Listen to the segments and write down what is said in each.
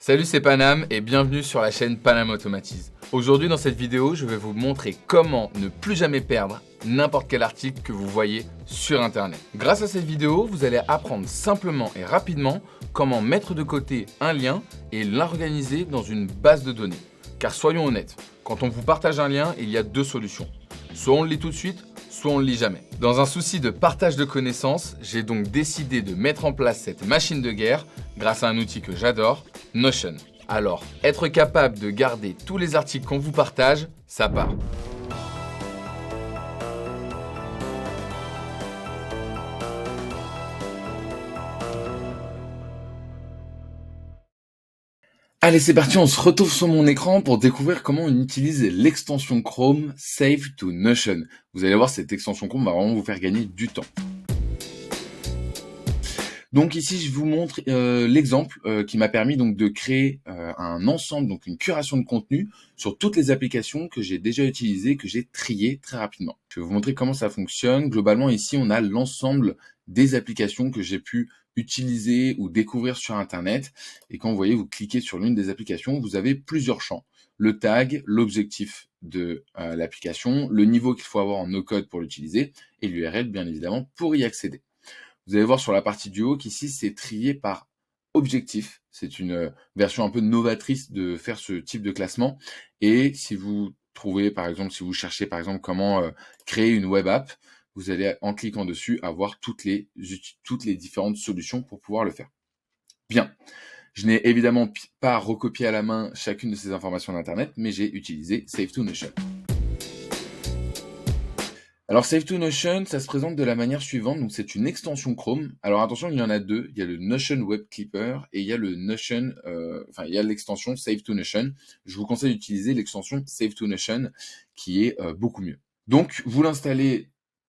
Salut, c'est Panam et bienvenue sur la chaîne Panam Automatise. Aujourd'hui dans cette vidéo, je vais vous montrer comment ne plus jamais perdre n'importe quel article que vous voyez sur internet. Grâce à cette vidéo, vous allez apprendre simplement et rapidement comment mettre de côté un lien et l'organiser dans une base de données. Car soyons honnêtes, quand on vous partage un lien, il y a deux solutions. Soit on le lit tout de suite, soit on ne le lit jamais. Dans un souci de partage de connaissances, j'ai donc décidé de mettre en place cette machine de guerre grâce à un outil que j'adore, Notion. Alors, être capable de garder tous les articles qu'on vous partage, ça part. Allez, c'est parti, on se retrouve sur mon écran pour découvrir comment on utilise l'extension Chrome Save to Notion. Vous allez voir, cette extension Chrome va vraiment vous faire gagner du temps. Donc ici, je vous montre l'exemple qui m'a permis donc de créer un ensemble, donc une curation de contenu sur toutes les applications que j'ai déjà utilisées, que j'ai triées très rapidement. Je vais vous montrer comment ça fonctionne. Globalement, ici, on a l'ensemble des applications que j'ai pu utiliser ou découvrir sur Internet. Et quand vous voyez, vous cliquez sur l'une des applications, vous avez plusieurs champs. Le tag, l'objectif de l'application, le niveau qu'il faut avoir en no-code pour l'utiliser et l'URL, bien évidemment, pour y accéder. Vous allez voir sur la partie du haut qu'ici, c'est trié par objectif. C'est une version un peu novatrice de faire ce type de classement. Et si vous trouvez, par exemple, si vous cherchez, par exemple, comment créer une web app, vous allez, en cliquant dessus, avoir toutes les différentes solutions pour pouvoir le faire. Bien. Je n'ai évidemment pas recopié à la main chacune de ces informations d'Internet, mais j'ai utilisé Save to Notion. Alors Save to Notion, ça se présente de la manière suivante, donc c'est une extension Chrome. Alors attention, il y en a deux, il y a le Notion Web Clipper et il y a le Notion, il y a l'extension Save to Notion. Je vous conseille d'utiliser l'extension Save to Notion qui est beaucoup mieux. Donc vous l'installez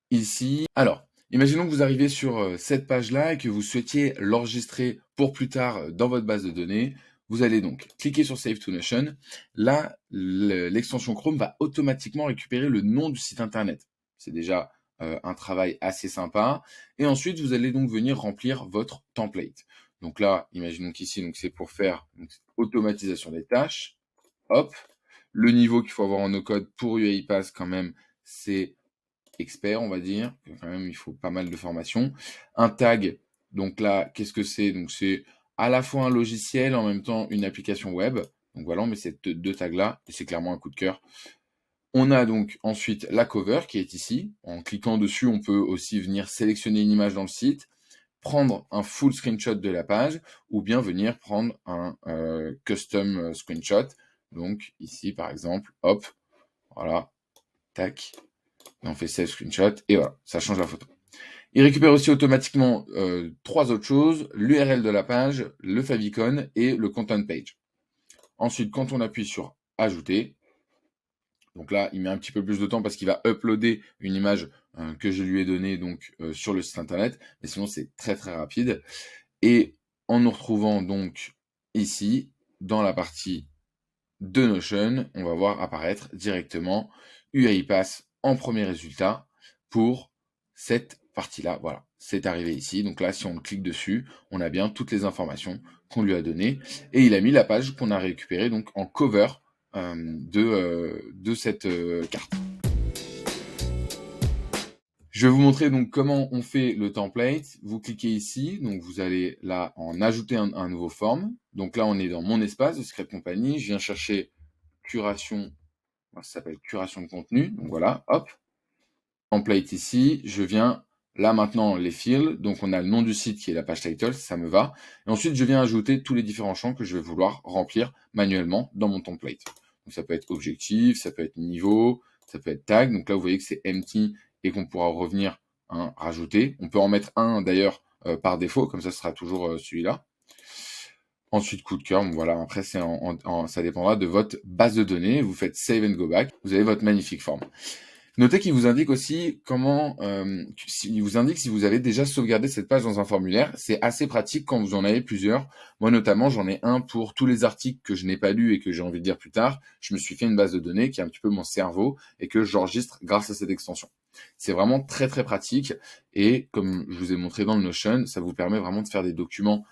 ici. Alors, imaginons que vous arrivez sur cette page-là et que vous souhaitiez l'enregistrer pour plus tard dans votre base de données. Vous allez donc cliquer sur Save to Notion. Là, l'extension Chrome va automatiquement récupérer le nom du site internet. C'est déjà un travail assez sympa. Et ensuite, vous allez donc venir remplir votre template. Donc là, imaginons qu'ici, c'est pour faire automatisation des tâches. Hop. Le niveau qu'il faut avoir en no-code pour UiPath, quand même, c'est expert, on va dire. Quand même, il faut pas mal de formation. Un tag, donc là, qu'est-ce que c'est? Donc c'est à la fois un logiciel, en même temps une application web. Donc voilà, on met ces deux tags-là, et c'est clairement un coup de cœur. On a donc ensuite la cover qui est ici. En cliquant dessus, on peut aussi venir sélectionner une image dans le site, prendre un full screenshot de la page ou bien venir prendre un custom screenshot. Donc ici par exemple, hop, voilà, tac, et on fait save screenshot et voilà, ça change la photo. Il récupère aussi automatiquement trois autres choses, l'URL de la page, le favicon et le content page. Ensuite, quand on appuie sur ajouter, donc là, il met un petit peu plus de temps parce qu'il va uploader une image que je lui ai donnée donc sur le site internet. Mais sinon, c'est très très rapide. Et en nous retrouvant donc ici, dans la partie de Notion, on va voir apparaître directement UiPath en premier résultat pour cette partie-là. Voilà, c'est arrivé ici. Donc là, si on clique dessus, on a bien toutes les informations qu'on lui a données. Et il a mis la page qu'on a récupérée donc en cover de cette carte. Je vais vous montrer donc comment on fait le template. Vous cliquez ici, donc vous allez là en ajouter un nouveau forme. Donc là, on est dans mon espace de Secret Company. Je viens chercher curation, ça s'appelle curation de contenu. Donc voilà, hop. Template ici, je viens là maintenant les fields. Donc on a le nom du site qui est la page title, ça me va. Et ensuite, je viens ajouter tous les différents champs que je vais vouloir remplir manuellement dans mon template. Donc ça peut être objectif, ça peut être niveau, ça peut être tag. Donc là, vous voyez que c'est empty et qu'on pourra revenir rajouter. On peut en mettre un d'ailleurs par défaut, comme ça, ce sera toujours celui-là. Ensuite, coup de cœur, bon, voilà, après, ça dépendra de votre base de données. Vous faites save and go back, vous avez votre magnifique forme. Notez qu'il vous indique aussi il vous indique si vous avez déjà sauvegardé cette page dans un formulaire. C'est assez pratique quand vous en avez plusieurs. Moi, notamment, j'en ai un pour tous les articles que je n'ai pas lus et que j'ai envie de lire plus tard. Je me suis fait une base de données qui est un petit peu mon cerveau et que j'enregistre grâce à cette extension. C'est vraiment très, très pratique. Et comme je vous ai montré dans le Notion, ça vous permet vraiment de faire des documents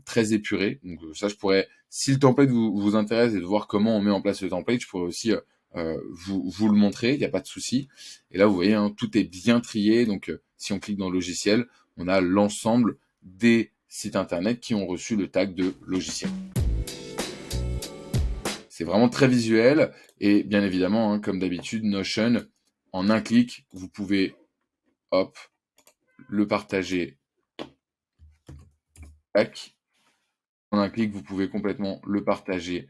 très épuré. Donc ça, je pourrais, si le template vous intéresse et de voir comment on met en place le template, je pourrais aussi vous le montrer, il n'y a pas de souci. Et là, vous voyez, hein, tout est bien trié. Donc si on clique dans logiciel, on a l'ensemble des sites internet qui ont reçu le tag de logiciel. C'est vraiment très visuel et bien évidemment, hein, comme d'habitude, Notion, en un clic, vous pouvez, hop, le partager. Tac. En un clic, vous pouvez complètement le partager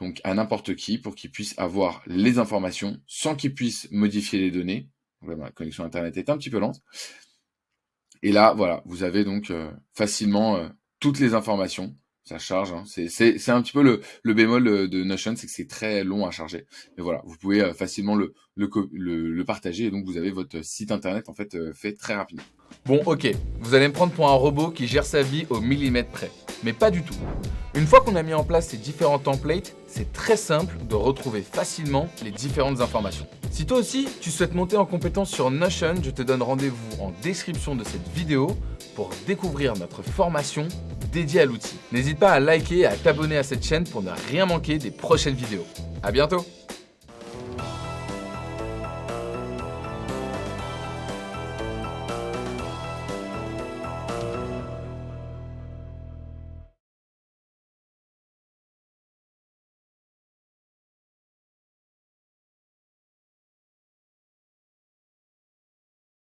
donc à n'importe qui pour qu'il puisse avoir les informations sans qu'il puisse modifier les données. Voilà, la connexion internet est un petit peu lente. Et là, voilà, vous avez donc facilement toutes les informations. Ça charge, hein. C'est un petit peu le bémol de Notion, c'est que c'est très long à charger. Mais voilà, vous pouvez facilement le partager et donc vous avez votre site internet en fait fait très rapidement. Bon, ok, vous allez me prendre pour un robot qui gère sa vie au millimètre près. Mais pas du tout. Une fois qu'on a mis en place ces différents templates, c'est très simple de retrouver facilement les différentes informations. Si toi aussi, tu souhaites monter en compétence sur Notion, je te donne rendez-vous en description de cette vidéo pour découvrir notre formation dédiée à l'outil. N'hésite pas à liker et à t'abonner à cette chaîne pour ne rien manquer des prochaines vidéos. À bientôt!